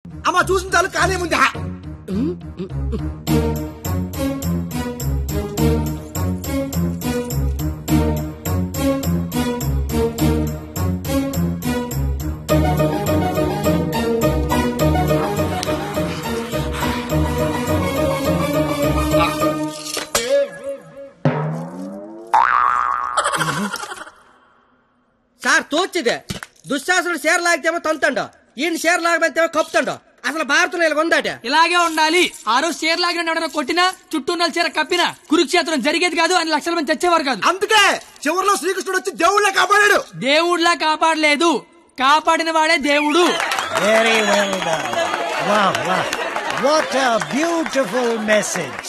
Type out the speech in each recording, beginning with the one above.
అమ్మ చూసిన చాలు కానీ ముందు సార్ తోచిదే దుశ్శాసనుడు షేర్ లాగితేమో తంతండో ఈయన షేర్ లాగమంతేమో కప్పుతాండో అసలు భారతంలో ఇలా ఉందాట. ఇలాగే ఉండాలి. ఆ రోజు షేర్ లాగిన ఎవడన్నా కొట్టినా చుట్టూ ఉన్న చీర కప్పినా కురుక్షేత్రం జరిగేది కాదు, అని లక్షల మంది చచ్చేవారు కాదు. అందుకే చివరిలో శ్రీకృష్ణుడు వచ్చి దేవుళ్ళ కాపాడాడు. దేవుళ్ళ కాపాడలేదు, కాపాడిన వాడే దేవుడు. Very well done. Wow, wow. What a beautiful message.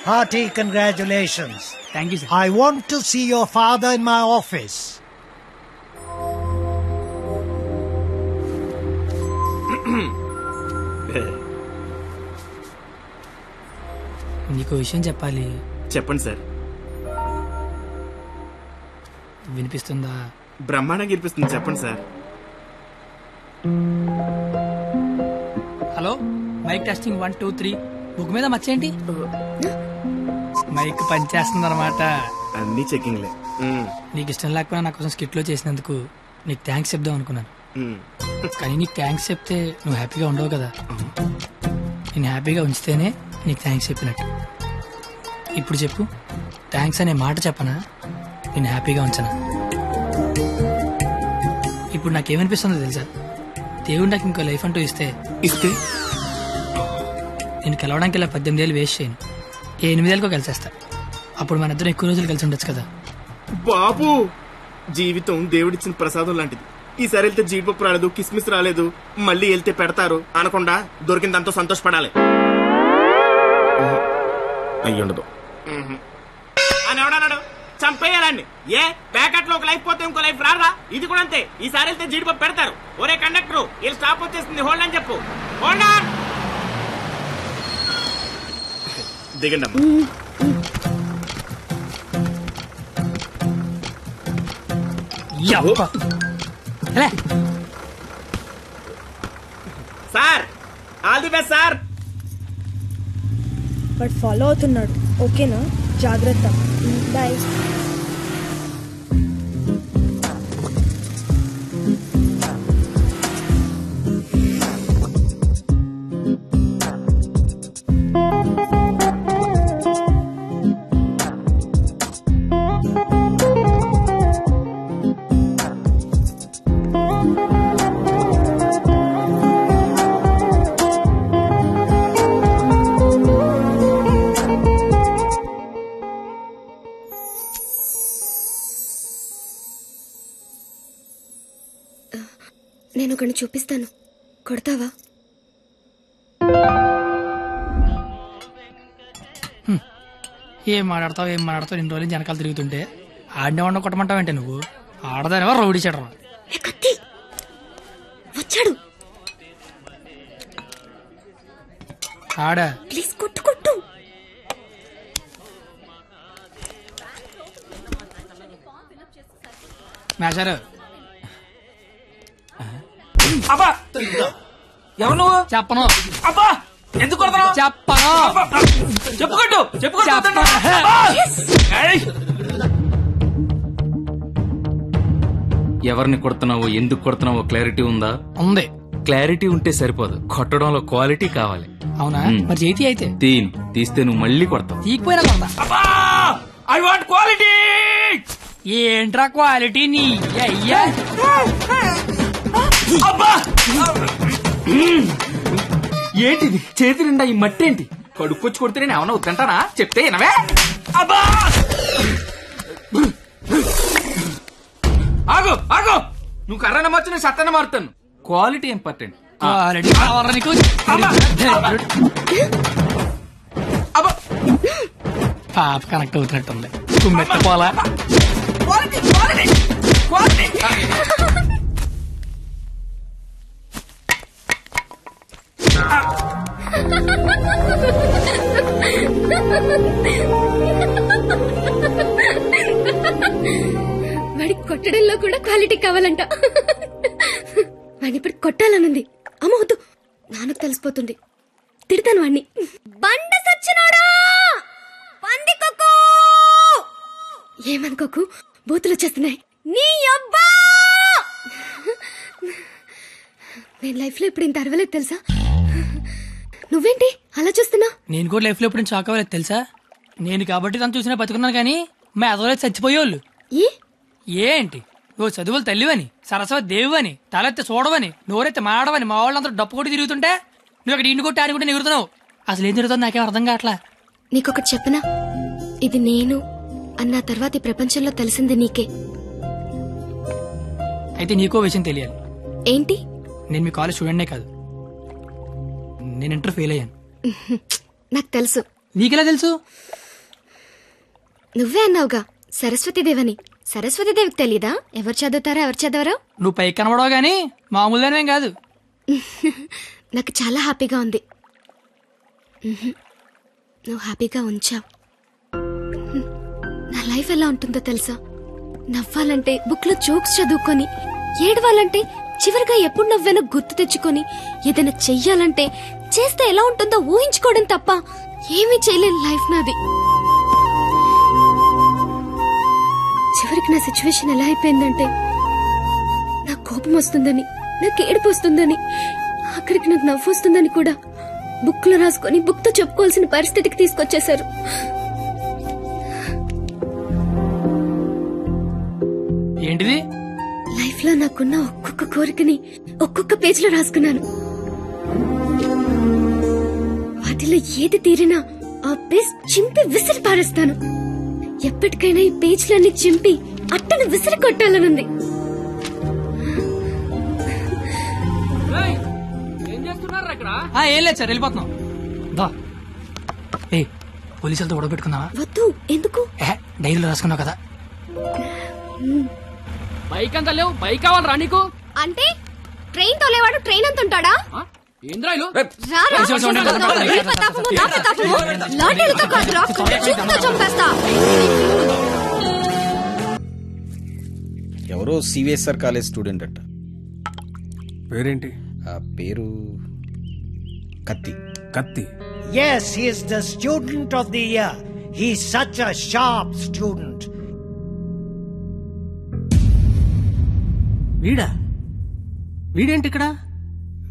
Hearty congratulations. Thank you, sir. I want to see your father in my office. నీకు విషయం చెప్పాలి. చెప్పండి సార్. వినిపిస్తుందా? బ్రహ్మాండంగా వినిపిస్తుంది, చెప్పండి sir. Hello, mic testing 1 2 3. Book మీద మర్చేంటి? మైక్ పనిచేస్తుంది అనమాట. అన్ని చెకింగ్లే. నీకు ఇష్టం లేకపోయినా నా కోసం స్కిట్ లో చేసినందుకు నీకు థ్యాంక్స్ చెప్దాం అనుకున్నాను. కానీ నీకు థ్యాంక్స్ చెప్తే నువ్వు హ్యాపీగా ఉండవు కదా. నేను హ్యాపీగా ఉంచితేనే నీకు థ్యాంక్స్ చెప్పినట్టు. ఇప్పుడు చెప్పు, థ్యాంక్స్ అనే మాట చెప్పనా, నేను హ్యాపీగా ఉంచనా? ఇప్పుడు నాకేమనిపిస్తుందో తెలుసా? దేవుడు నాకు ఇంకో లైఫ్ అంటూ ఇస్తే నేను కలవడానికి ఇలా 18 ఏళ్ళు వేస్ట్ చేయను, 8 ఏళ్ళకో కలిసేస్తా. అప్పుడు మన ఇద్దరు ఎక్కువ రోజులు కలిసి ఉండొచ్చు కదా. బాబు, జీవితం దేవుడిచ్చిన ప్రసాదం లాంటిది. ఈసారి వెళ్తే జీడిపప్పు రాలేదు, కిస్మిస్ రాలేదు, మళ్ళీ వెళ్తే పెడతారు అనకుండా దొరికిందంతో సంతోషపడాలి. అయ్యుండదు అని ఎవడన్నాడు? చంపేయాలండి. ఏ ప్యాకెట్ లో ఒక లైఫ్ పోతే ఇంకో లైఫ్ రారా? ఇది కూడా అంతే. ఈసారి వెళ్తే జీడిపప్పు పెడతారు. ఒరే కండక్టర్, వీళ్ళు స్టాప్ వచ్చేస్తుంది, హోల్డ్ అని చెప్పు. Hold on. దిగండి అమ్మా. Sir, all the best sir. But follow అవుతున్నాడు. ఓకేనా? జాగ్రత్త. బాయ్. నేను ఒకరిని చూపిస్తాను, కొడతావా? ఏం మాట్లాడతావు ఇన్ని రోజులు జనకాలు తిరుగుతుంటే ఆడినే ఉండ కొట్టమంటావంటే నువ్వు ఆడదానివా రౌడీ చెడరా? వచ్చాడు. ఆడా ప్లీజ్ కొట్టు కొట్టు. మేషారు. అబ్బా, ఎవరు నువ్వు? చెప్పను. అబ్బా, ఎందుకు కొడతావు? చెప్పను. చెప్పుకోట్టు. ఎవరిని కొడుతున్నావో, ఎందుకు కొడుతున్నావో క్లారిటీ ఉందా? ఉంది. క్లారిటీ ఉంటే సరిపోదు, కొట్టడంలో క్వాలిటీ కావాలి. అవునా? మరి చేతి అయితే తీస్తే నువ్వు మళ్ళీ కొడతావు. తీకపోయినా కొడతా. I want quality. ఏంట్రా క్వాలిటీ నీ అయ్యా? ఏంటిది చేతి నిండా ఈ మట్టి ఏంటి? కడుక్కొచ్చి కొడితే నేను ఏమన్నా వద్దంటానా? చెప్తే వినవే. అబ్బా, ఆగు ఆగు, నువ్వు కర్రన మార్చు, నేను సత్తన మారుతాను. Quality important. క్వాలిటీ కావాలా నీకు? పాప కనెక్ట్ అవుతున్నట్టుంది. కుమ్మెత్తపోలా. వాడికి కొట్టడంలో కూడా క్వాలిటీ కావాలంట. వాడిని ఇప్పుడు కొట్టాలనుంది. అమ్మ వద్దు, నాన్నకు తెలిసిపోతుంది, తిడతాను వాణ్ణి. బండ సచ్చినోడా, పందికొక్కు. ఏమనుకోకు, బూతులు వచ్చేస్తున్నాయి. నీ అబ్బా, నేను లైఫ్ లో ఇప్పుడు ఇంత అరవలేదు తెలుసా. నువ్వేంటి అలా చూస్తున్నా? నేను కూడా లైఫ్ లో ఎప్పుడు షాక్ అవ్వలేదు తెలుసా. నేను కాబట్టి తను చూసినా బతుకున్నాను, కానీ మా అదవలేదు చచ్చిపోయేవాళ్ళు. ఏంటి నువ్వు చదువులు తల్లివని, సరస్వతి దేవివని, తలెత్తి చూడవని, నోరెత్తి మాడవని మా వాళ్ళందరూ డప్పు కొట్టి తిరుగుతుంటే నువ్వు అక్కడ ఇంటి కొట్టి ఆడుకుంటే ఎగురుతున్నావు. అసలు ఏం జరుగుతుంది నాకేం అర్థం కావట్లా. నీకొకటి చెప్పనా, ఇది నేను అన్న తర్వాత ఈ ప్రపంచంలో తెలిసింది నీకే. అయితే నీకో విషయం తెలియాలి. ఏంటి? నేను మీ కాలేజ్ స్టూడెంట్నే కాదు, నేను ఇంటర్ ఫెయిల్ అయ్యాను. నాకు తెలుసు. నీకెలా తెలుసు? నువ్వే అన్నావుగా సరస్వతీదేవని. సరస్వతీదేవికి తెలీదా ఎవరు చదువుతారా ఎవరు చదవరా? నువ్వు పైకి కనబడవు గానీ మామూలుగానేం కాదు. నాకు చాలా హ్యాపీగా ఉంది. నువ్వు హ్యాపీగా ఉంచావు. నా లైఫ్ ఎలా ఉంటుందో తెలుసా? నవ్వాలంటే బుక్ లో జోక్స్ చదువుకొని, ఏడవాలంటే చివరిగా ఎప్పుడు నవ్వానో గుర్తు తెచ్చుకొని, ఏదైనా చెయ్యాలంటే చేస్తే ఎలా ఉంటుందో ఊహించుకోవడం తప్ప ఏమీ చేయలేని లైఫ్ నాది. చివరికి నా సిచ్యువేషన్ ఎలా అయిపోయిందంటే, నాకు కోపం వస్తుందని, నాకు ఏడుపు వస్తుందని, ఆఖరికి నాకు నవ్వు వస్తుందని కూడా బుక్ లో రాసుకొని బుక్ తో చెప్పుకోవాల్సిన పరిస్థితికి తీసుకొచ్చేశారు. ఏంటిది? లైఫ్ లో నాకున్న ఒక్కొక్క కోరికని ఒక్కొక్క పేజ్ లో రాసుకున్నాను. వాటిలో ఏది తీరినా ఆ పేజ్ చింపి విసిరి పారేస్తాను. ఎప్పటికైనా ఈ పేజ్లన్నీ చింపి అట్టను విసిరి కొట్టాలనుంది. ఏం లేదు సార్, వెళ్ళిపోతున్నాం. ఏ పోలీసులతో గొడవ పెట్టుకున్నావా? వద్దు. ఎందుకు? డైరీలో రాసుకున్నావు కదా. బైక్ అంతా లేవు, బైక్ కావాలరా నీకు? అంటే ట్రైన్ తోలేవాడు ట్రైన్ అంత ఉంటాడా? ఏంద్రాయిలు ఎవరో సివిఎస్ఆర్ కాలేజ్ స్టూడెంట్ అంట. పేరేంటి? ఆ పేరు కత్తి. కత్తి. Yes, he is the student of the year. He's such a sharp student. వీడా? వీడేంటి ఇక్కడ?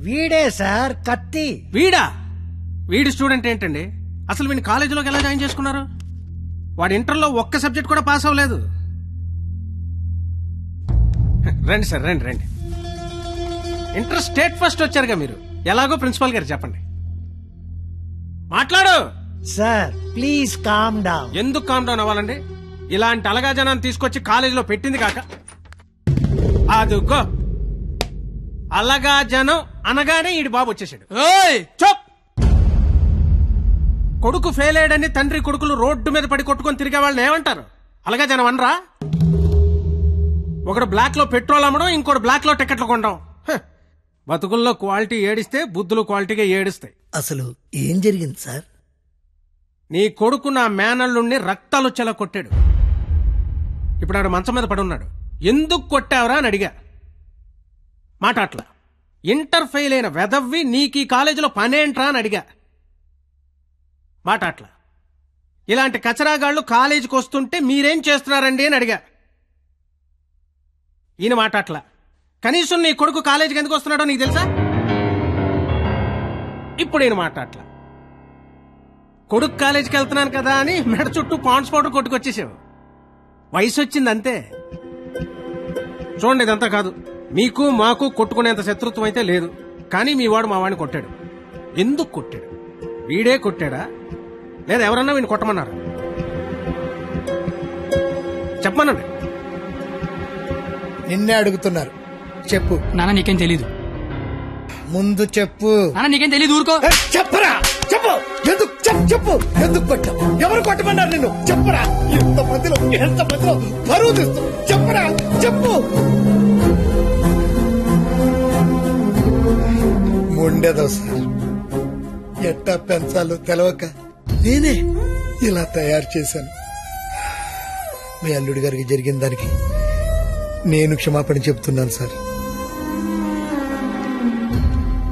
వీడే సార్ కత్తి. వీడా? వీడి స్టూడెంట్ ఏంటండి? అసలు వీడిని కాలేజీలోకి ఎలా జాయిన్ చేసుకున్నారు? వాడి ఇంటర్లో ఒక్క సబ్జెక్ట్ కూడా పాస్ అవ్వలేదు. రండి సార్, రండి రండి. ఇంటర్ స్టేట్ ఫస్ట్ వచ్చారుగా మీరు, ఎలాగో ప్రిన్సిపాల్ గారు చెప్పండి. మాట్లాడు సార్. Please calm down. ఎందుకు కామ్ డౌన్ అవ్వాలండి? ఇలాంటి అలగా జనాన్ని తీసుకొచ్చి కాలేజీలో పెట్టింది కాక అదుగో అలగా జనం అనగానే ఈడి బాబు వచ్చేసాడు. చోప్! కొడుకు ఫెయిల్ అయ్యాడని తండ్రి కొడుకులు రోడ్డు మీద పడి కొట్టుకొని తిరిగే వాళ్ళని ఏమంటారు? అలగా జనం అనరా? ఒకడు బ్లాక్ లో పెట్రోల్ అమ్మడం, ఇంకోటి బ్లాక్ లో టికెట్లు కొనడం. బతుకుల్లో క్వాలిటీ ఏడిస్తే బుద్ధులు క్వాలిటీగా ఏడుస్తాయి. అసలు ఏం జరిగింది సార్? నీ కొడుకు నా మేనల్లుణ్ణి రక్తాలు వచ్చేలా కొట్టాడు. ఇప్పుడు ఆడు మంచం మీద పడున్నాడు. ఎందుకు కొట్టావురా అని అడిగా. మాట అట్లా. ఇంటర్ ఫెయిల్ అయిన వెదవ్వి నీకు ఈ కాలేజీలో పనేంట్రా అని అడిగా. మాట అట్లా. ఇలాంటి కచరాగాళ్లు కాలేజీకి వస్తుంటే మీరేం చేస్తున్నారండి అని అడిగా. ఈయన మాట అట్లా. కనీసం నీ కొడుకు కాలేజీకి ఎందుకు వస్తున్నాడో నీకు తెలుసా? ఇప్పుడు ఈయన మాట అట్లా. కొడుకు కాలేజీకి వెళ్తున్నాను కదా అని మెడ చుట్టూ పాండ్స్ పౌడర్ కొట్టుకొచ్చేసావు. వయసు వచ్చింది అంతే. చూడండి, ఇదంతా కాదు. మీకు మాకు కొట్టుకునేంత శత్రుత్వం అయితే లేదు, కానీ మీ వాడు మా వాడిని కొట్టాడు. ఎందుకు కొట్టాడు? వీడే కొట్టాడా లేదా ఎవరన్నా వీడిని కొట్టమన్నారా? చెప్పమనండి. నిన్నే అడుగుతున్నారు, చెప్పు. నాన్న నీకేం తెలీదు. ముందు చెప్పు. నాన్న నీకేం తెలీదు, ఊరుకో. చెప్పరా, చెప్పు. ఎందుకు చెప్పు. ఎందుకు కొట్టావు? ఎవరు కొట్టమన్నారు నిన్ను? చెప్పరా. ఎంత మందిలో బరువు తీస్తూ చెప్పరా, చెప్పు. ఉండేదో సార్, ఎట్టా పెంచాలో తెలవక నేనే ఇలా తయారు చేశాను. మీ అల్లుడి గారికి జరిగిన దానికి నేను క్షమాపణ చెప్తున్నాను సార్.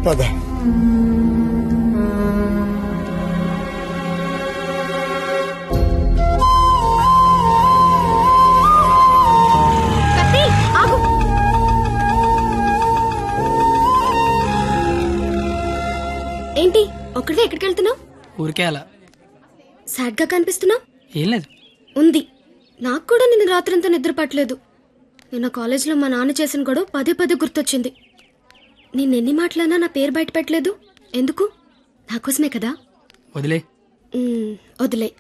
పద. ఏంటి ఒక్కడే ఎక్కడికి వెళ్తున్నావు? ఊరికే అలా. సాడ్ గా కనిపిస్తున్నావు. ఏం లేదు. ఉంది. నాకు కూడా నిన్న రాత్రంతా నిద్ర పట్టలేదు. నిన్న కాలేజీలో మా నాన్న చేసిన గొడవ పదే పదే గుర్తొచ్చింది. నిన్నెన్ని మాటలన్నా నా పేరు బయట పెట్టలేదు. ఎందుకు? నా కోసమే కదా. వదిలే. వదిలే.